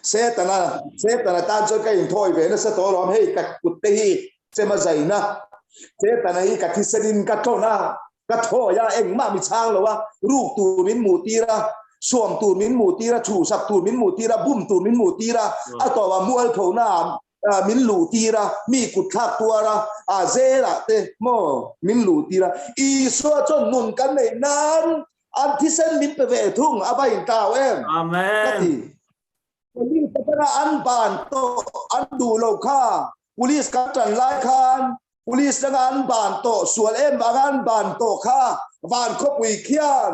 se tana tan cho ka in thoi ve na sa to lom hei ka kut te hi se ma zaina se tana hi ka thisenin ka to na ka tho ya eng ma mi chang lo wa ruk tu min mu ti ra suam tu min mu ti ra chu sak tu min mu ti ra bum tu min mu ti ra a to wa mual tho na min lu ti ra mi kut khak tua ra ze la te mo min lu ti ra I so chon nun kan nei nan an thi sen min pe ve thung abai ta em amen ni ta an ban to an du lo kha police ka tran lai khan police dengan banto sual bangan banto kha van kho pui khian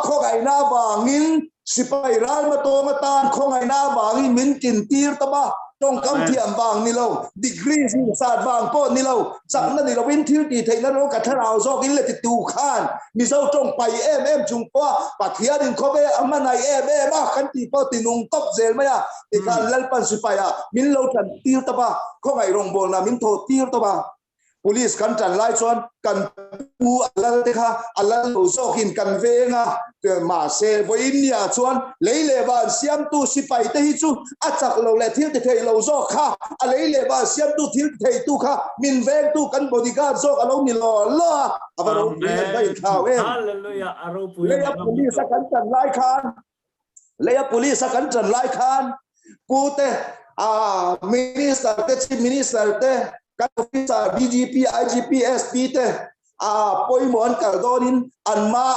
kho gai na bangin sipai ral ma to ma tan kho gai na bangin min kin tir ta ba tong kam thiam bang ni lo degree sin sat bang po ni lo sak na ni lo win thil ti thei na ro ka tharau zo in le ti tu khan mi zo tong pai em chung po pa thia din kho be amanai ma kan ti po ti nung top zel ma ya ti kan lal pan sipai min lo tan tir ta ba kho gai rong bol na min tho tir ta ba police kan tran lai chuan kan pu alal te kha alal lo zo hin kan venga ma se boinia chuan leile ban siam tu sipai te hi chu achak lo le thil te thei lo zo kha a leile ban siam tu thil thei tu kha min veng tu kan bodyguard zo alo ni lo avaro ni bai khaw hallelujah aro pu le police kan tran lai khan leya police kan tran lai khan pu te minister te chief minister te các officer DGP IGP SP te poimon kaldonin anma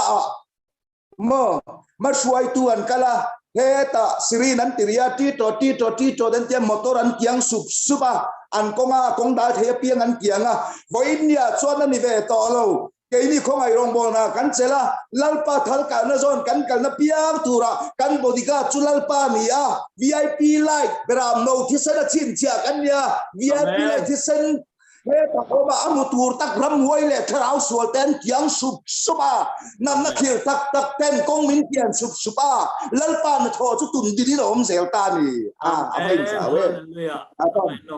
mà xuôi tuần kala he ta siri nan tiria ti to den tiam motor an kiang supa an kong da the piang an kianga voinia chuan ani ve to lo cái này không ai rong bol na kan chela lalpa thal ka na zon kan kal na piang tura kan bodyguard chu lalpa ni a VIP light beram no thisana chin chia kan nia VIP light thisan he ta ko ba amu tur tak ram hoi le thrau sual ten kiang supa nam na khil tak ten kong min kian supa lalpa na tho chu tun di lo om zel ta ni amai sa we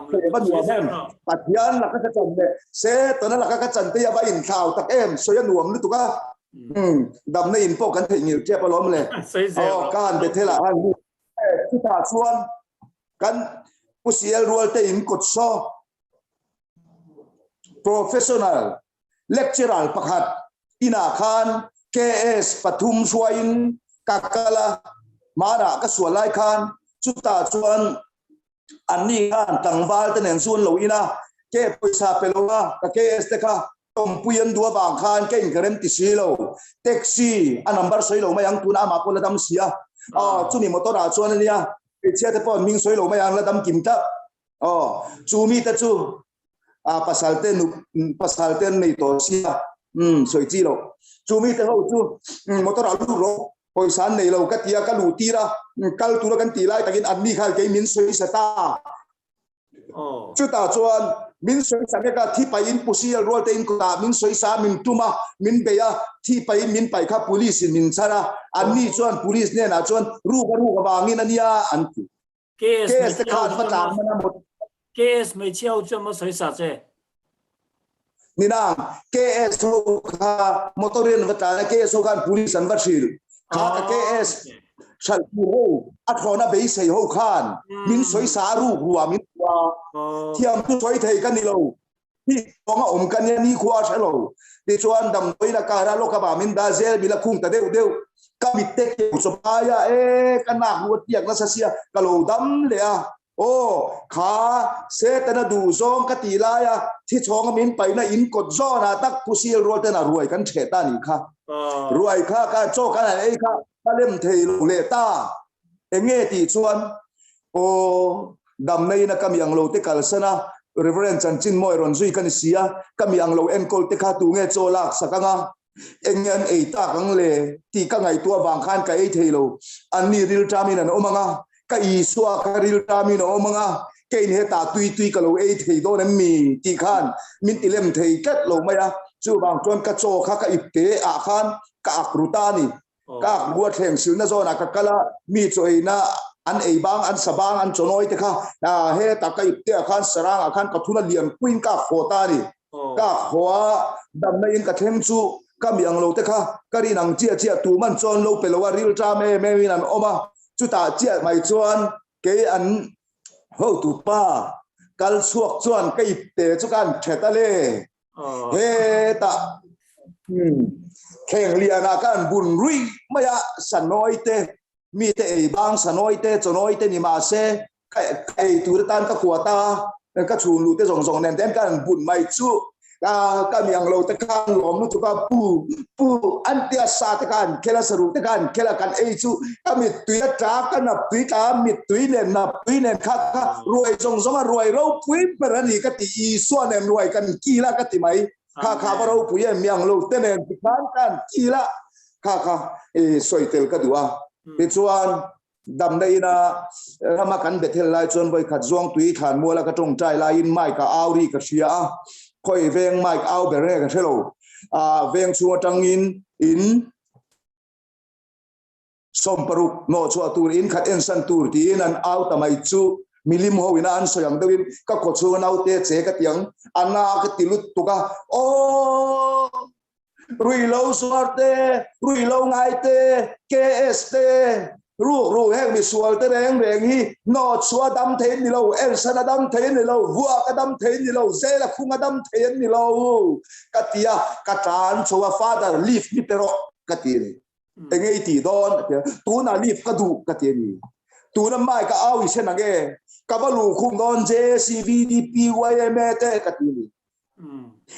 ke ban wa ben pathian la ka chan le se to na la ka chan te ya ba in thau tak em so ya nuam lu tu ka dam na in po kan thei ngil che pa lom le kan be thela an chu ta chuan kan pusial rual te in kot so professional lecturer pakhat ina khan KS pathum suain kakala mara ka sualai khan chuta chuan anni khan tangwal tenen sun lo ina ke paisa pelowa ka KS te kha tompuyan dua bang khan ke ingrem ti silo taxi a number soilo mayang tuna ma ko ladam sia chumi motor a chuan ania pe chia te pon ming soilo mayang ladam kimta chumi ta chu pasalten nei to sia soi chi lo chumi te ho chu motor alu ro poisan nei lo ka tia ka lu tira kal tu kan ti lai takin anni khal ke min soi sata chu ta chuan min soi sa ka thi pai in pusial rol te in ko ta min soi sa min tuma min beya thi pai min pai kha police min chara anni chuan police ne na chuan ru ka wangin ania an case te khan pa tang mana mot case mai chiao chu mo soi sa che nina KS ho kha motorin vata KS ho kan police an vathil kha ka KS chal ho athona be sei ho khan min soi sa ru huwa min wa thiam tu soi thei kan ni lo hi tonga om kan ni khwa chalo ti chuan dam toina ka ra lo ka ba min da zel bila khung ta deu ka mit te ke so pa ya kana hu tiak na sa sia ka lo dam le a khá sẽ tên là đủ zong cái tỷ la ya thì chong mình phải na in cột zo na tak pusil rồi tên là ruồi kan che ta ni kha ruồi kha ka cho cái này kha ta lem thei lo le ta nghe ti chuan dam nei na kam yang lo te kal sana reverend chan chin moi ron zui kan sia kam yang lo en kol te kha tu nge cho lak sakanga engen ei ta kang le ti ka ngai tua bang khan ka ei thei lo an ni ril tamin an omanga ka iswa ka ril tamin omanga kein he ta tui ka lo ei thei do na mi ti khan min tilem thei ket lo maya chu bang chuan ka cho kha ka ipte a khan ka akruta ni ka bua theng sil na zona ka kala mi choi na an ei bang an sabang an chonoi te kha he ta ka ipte a khan sarang a khan ka thuna lian queen ka khota ni ka khwa dam na in ka theng chu ka miang lo te kha ka ri nang chia tu man chon lo pelowa ril ta me min an oma chu ta chia mai chuan ke an ho tu pa kal suak chuan ka ipte chu kan theta le he ta kheng liana kan bun rui maya sanoi te mi te ei bang sanoi te chonoi te ni ma se kai tu tan ka khuata ka chun lu te zong nen ten kan bun mai chu ka miang lo te kan lom lu chu ka pu an tia sa te kan khela saru te kan khela kan ei chu ka mi tui ta ka na tui ta mi tui nen kha ruai zong ruai ro pui perani ka ti i so nen ruai kan ki la ka ti mai kha ba ro pu ye miang lo te nen ti kan ki la kha soi tel ka duwa ti chuan dam dai na rama kan bethel lai chuan voi khat zong tui than mo la ka tong trai lai in mai ka auri ka sia khoi veng mai au bere ka thelo veng chu tangin in somparuk no chu tur in khat en san tur ti in an au tamai chu milim ho ina an soyang dewin ka ko chu nau te che ka tiang ana ka tilut tuka rui lo sorte rui lo ngai te KST ru heng mi sual te reng hi no chua dam thein ni lo el sana dam thein ni lo vua ka dam thein ni lo zela khunga dam thein ni lo katia katan chua father leave mi pero katini engei ti don tu na leave ka du katini tu na mai ka au isen age ka balu khum don JCVDP YMT katini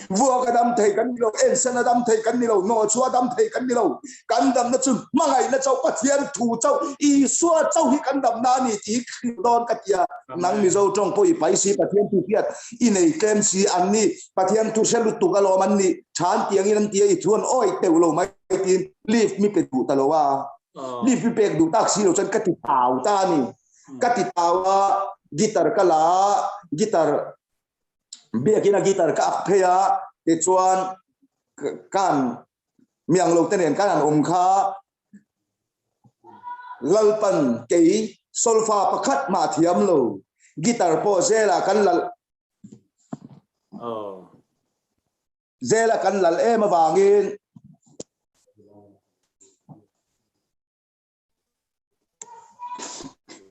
vua cái đam thầy cắn đi lâu en sen đam thầy cắn đi lâu nọ chúa đam thầy cắn đi lâu cắn đam nó chun mang ngày nó cháu bắt thiên thủ cháu y xua cháu hi cắn đam na ni tí đòn cắt ya nang mi dâu trong poi pai si bắt thiên thủ kiệt in này kem si anh ni bắt thiên thủ sẽ lụt tụ cái lò man ni chán tiếng in tiếng ít thuần oi tèo lâu mấy tin leave mi pe tụ ta lâu à leave mi pe tụ taxi lâu chân cắt tị tàu ta ni cắt tị tàu guitar cái lá guitar bia kina gitar ka apheya te chuan kan miang lo ten kan an kha lalpan kei solfa pakhat ma thiam lo gitar po zela kan lal zela kan lal em awangin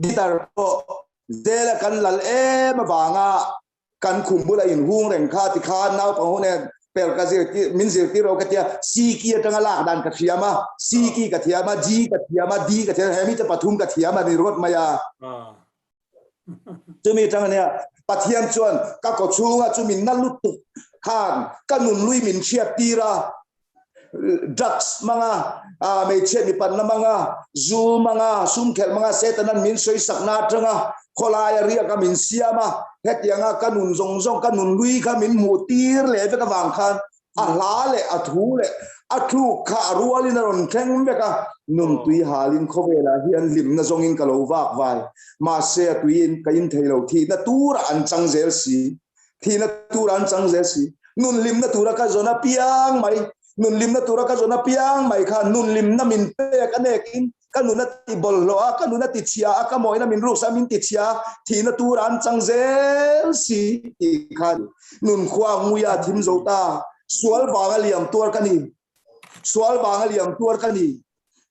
gitar po zela kan lal em awanga kan kumbula in hung reng kha ti kha nau pa hone pel ka zir ti min zir ti ro ka tia si ki atanga la dan ka thiama si ki ka thiama ji ka thiama di ka thiama hemi ta pathum ka thiama ni rot maya chumi tang ne pathiam chuan ka ko chunga chumin na lut tu khan kanun lui min chia tira drugs manga me che mi pan na manga zu manga sum khel manga setanan min soi sakna tanga kholaya ria ka min siama hetianga kanun zong zong kanun lui ka min mutir le ve ka wang khan a la le a thu kha rualin ron thleng ve ka nun tui halin khowela hian lim na zong in ka lo wak vai ma se tuin ka in theilo thi na tur an chang zel si thi na tur an chang zel si nun lim na tura ka zona piang mai nun lim na tura ka zona piang mai kha nun lim na min pe ka nekin kanuna ti bollo a kanuna ti chia a ka moina min ru sa min ti chia thi na tur an chang zel si ti khan nun khwa nguya thim zota sual banga liam tur kani sual banga liam tur kani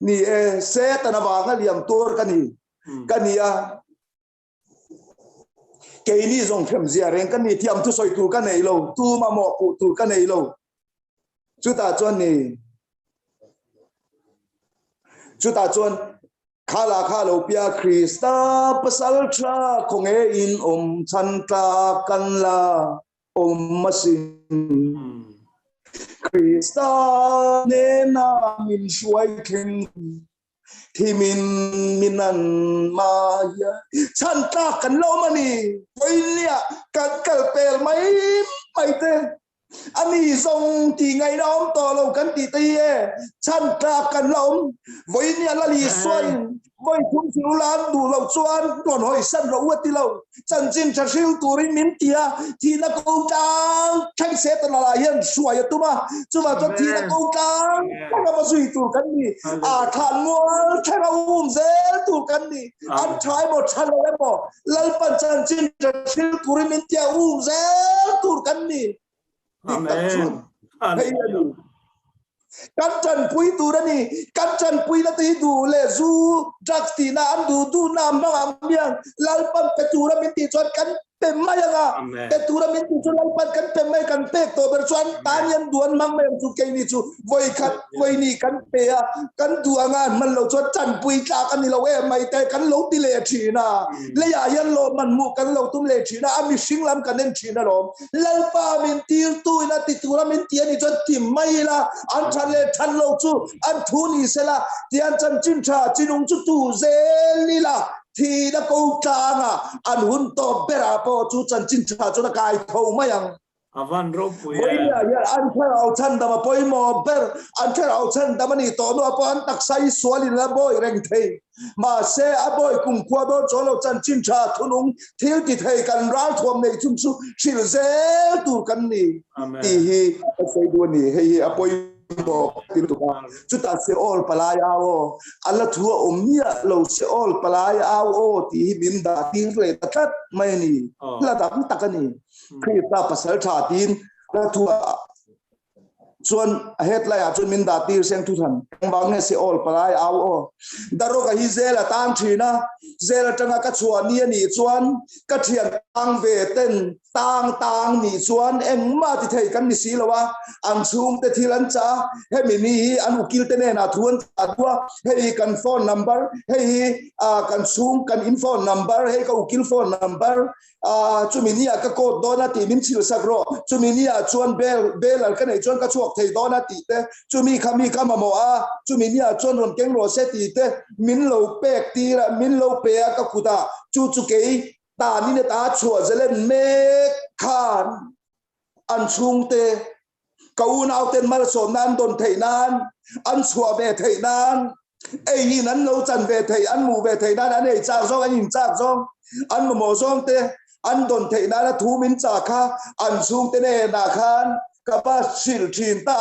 ni e se tana banga liam tur kani kania ke ni zong phem zia reng kani thiam tu soi tu ka nei lo tu ma mo pu tu ka nei lo chu ta chuan ni chu ta chuan khala khalo pia krista pasal tra khong e in chan ta kan la masin krista ne na min shuai khen thi minan maya chan ta kan lo mani voilia kan kal pel mai te ani song ti ngai dom to lo kan ti ti e chan ta kan lom voi nia la li swai voi thum siu lan du lo chuan ton hoi san ro wa ti lo chan chin cha siu turin min tia ti na ko tang thang se ta la hian suai tu ma chu ma cho ti na ko tang ka ma sui tu kan ni a than ngol thara zel tu kan ni an thai bo than le bo lal pan chan chin cha siu turin min tia zel tu kan ni Amen. Kan chan pui tu ni kan chan pui la ti du le zu drugs ti na am du nam ba am yang lal pan pe tu ra min ti chon kan pe mai nga pe tu ra min ti chon lal pan kan pe mai kan pe to ber chon tan yan duan mang mai chu ke ni chu voi khat voi ni kan pe a kan du anga man lo chon chan pui ta kan ni lo we mai te kan lo ti le thi na le ya yan lo man mu kan lo tum le thi na am mi sing lam kan nen thi na lo lal pa min ti tu na ti tu ra min ti ni chon ti mai la an le than lo chu an thu ni se la tian chan chin cha chinung chu tu zel ni la thi da ko tanga an hun to bera po chu chan chin cha chu da kai tho mayang Avan ro pui ya an thar au chan da ma poi mo ber an thar au chan da mani to no po an tak sai suali la boy reng thei ma se a boy kum khwa do cholo chan chin cha thunung thil ti thei kan ral thom nei chum chu shil zel tu kan ni ti hi sai du ni hei a poi bo tin tu chu ta se all palaya o alla thua omnia lo se all palaya o ti bin da tin le tat mai ni la da takani krista pasal tha tin la thua chuan het la ya chun min da tir seng thu than bang ne se all palaya o daro ka hi zela tan thina zela tanga ka chua ni chuan ka thian tang ve ten tang ni chuan engma ti thei kan ni si lowa ang chung te thilan cha he mi ni an ukil te ne na thuan atwa he kan phone number he kan chung kan info number he ka ukil phone number chu mi nia ka ko do na ti min chil sakro chu mi nia chuan bel al ka nei chuan ka chuak thei do na ti te chu mi khami ka ma mo a chu mi nia chuan ron keng ro se ti te min lo pek ti ra min lo pe ka khuda chu ke ta ni ne ta chua zelen me khan an chung te kau nau ten mal so nan don thei nan an chua ve thei nan ei hi nan lo chan ve thei an mu ve thei nan an ei cha zong an in cha zong an mo zong te an don thei nan thu min cha kha an chung te ne na khan ka ba sil thin ta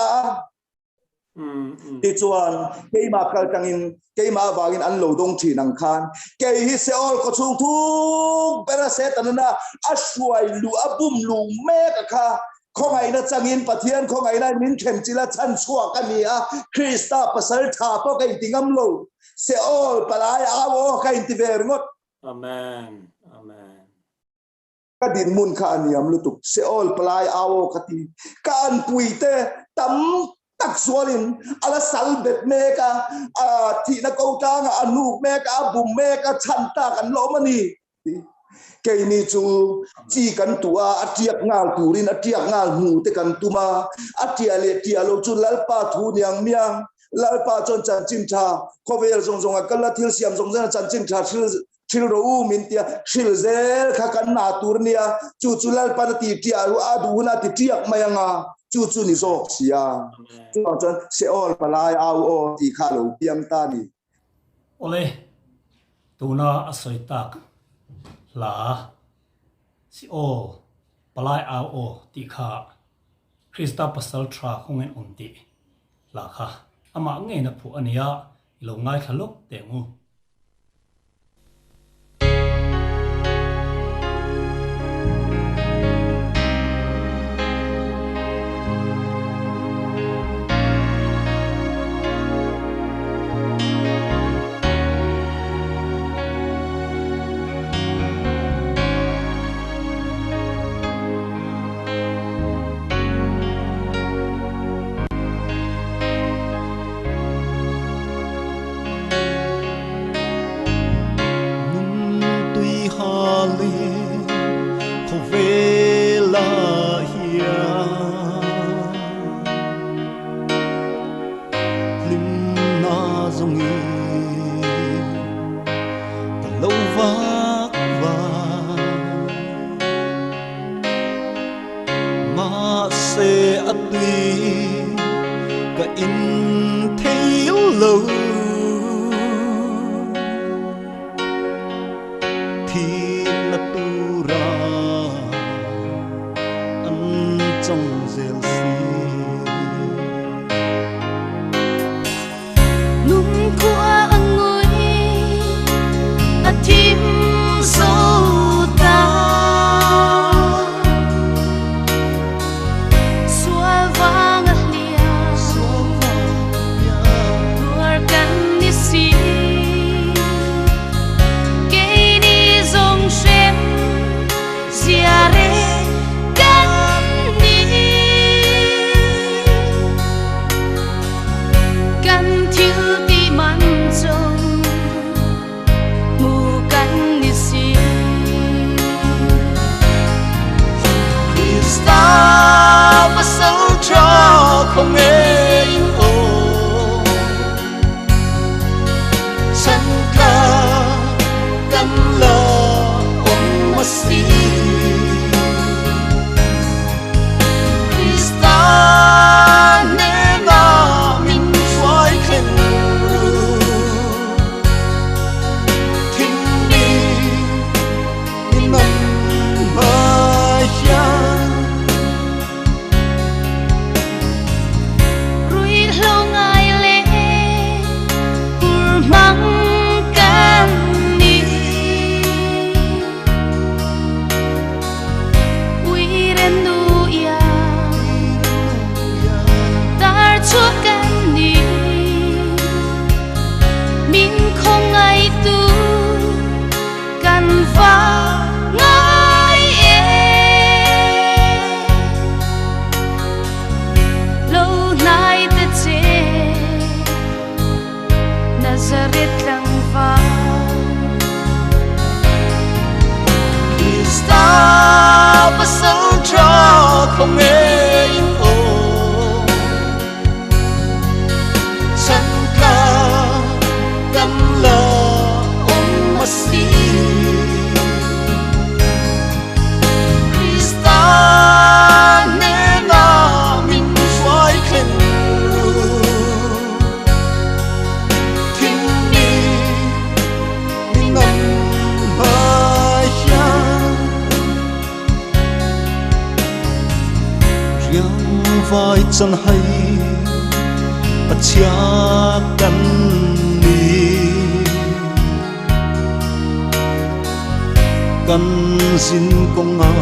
ti chuan ke ma kal tangin ke ma wangin an lo dong thi nang khan ke hi se ol ko chung thu pera se tanana ashwai lu abum lu me ka kha không ai nó chẳng in bát thiên không ai nó min khem chỉ là chân chua cái gì à Krista pasal thà po cái tiếng âm lâu se all palai áo cái tiếng về ngót Amen. Amen. cái din mun kha ni am lutuk se all palai áo cái tiếng kan pui te tam tak sualin ala salbet me ka thi na câu ta nga anu me ka bum me ka chan ta kan lo mani cái này chú chỉ cần tua atiak ngal turin atiak ngal hu te kan tuma atiale tialo chu lalpa thu niang miang lalpa chon chan chin tha khovel zong zong akala thil siam zong zan chan chin tha thil ro min tia thil zel kha kan na turnia chu lalpa ti tia ru adu na ti tiak mayanga chu ni zo sia chu chon se all palai au o ti kha lo piam ta ni Ole tuna asoi tak la si o palai ao o ti kha Krista pasal tra khongen onti la kha ama nge na phu ania lo ngai thalok te ngu không nghe ô chân ca căn là ông Messi Christa nên là mình phải khen thiên đi mình nằm bài riêng vai chân hay bất chia căn ni căn xin công ngà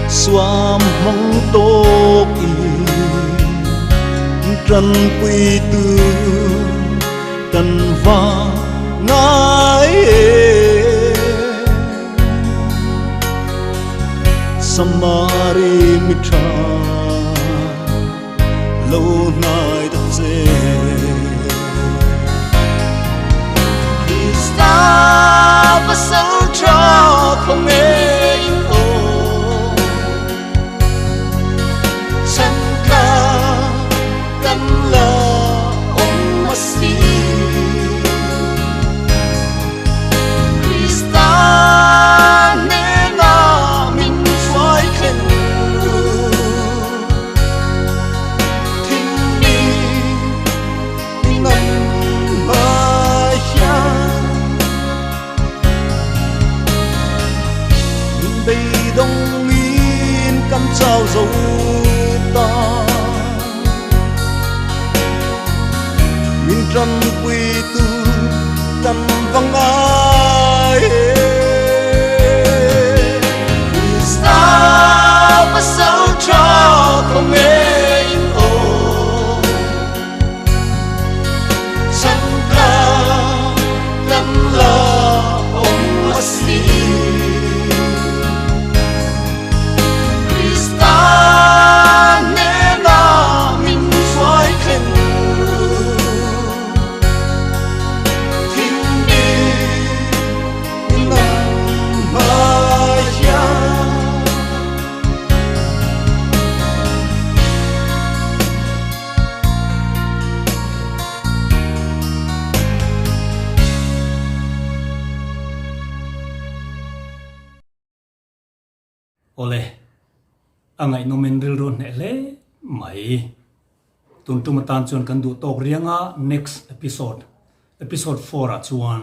xóa mong tốt trần quy tư cần va ngái Samari mitra lâu nay đã dễ Christa và sâu cho không nghe ô chân ca căn là ông Messi Christa nên là mình phải khen thiên đi mình nằm bài mình đây đông in căn trao dấu ta mình trần quy tư căn vắng ai Christa và sâu cho không nghe ô chân ca căn là ông Messi Christa nên là mình phải khen thiên đi mình nằm bài ole angai no men ril ron hele mai tun tu matan chon kan du tok rianga next episode 4 a chuan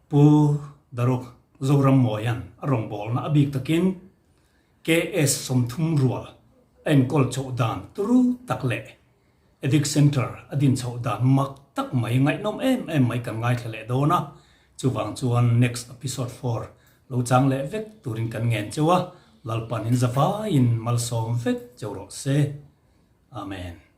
pu daruk zoram moyan rong bol na abik takin KS somthum rual en kol chaudan turu takle edik center adin chaudan mak tak mai ngai nom em mai kan ngai thele do na chuwang chuan next episode 4 lo chang le vek turin kan ngen chewa lalpan in zafa in malsom vek chawro se amen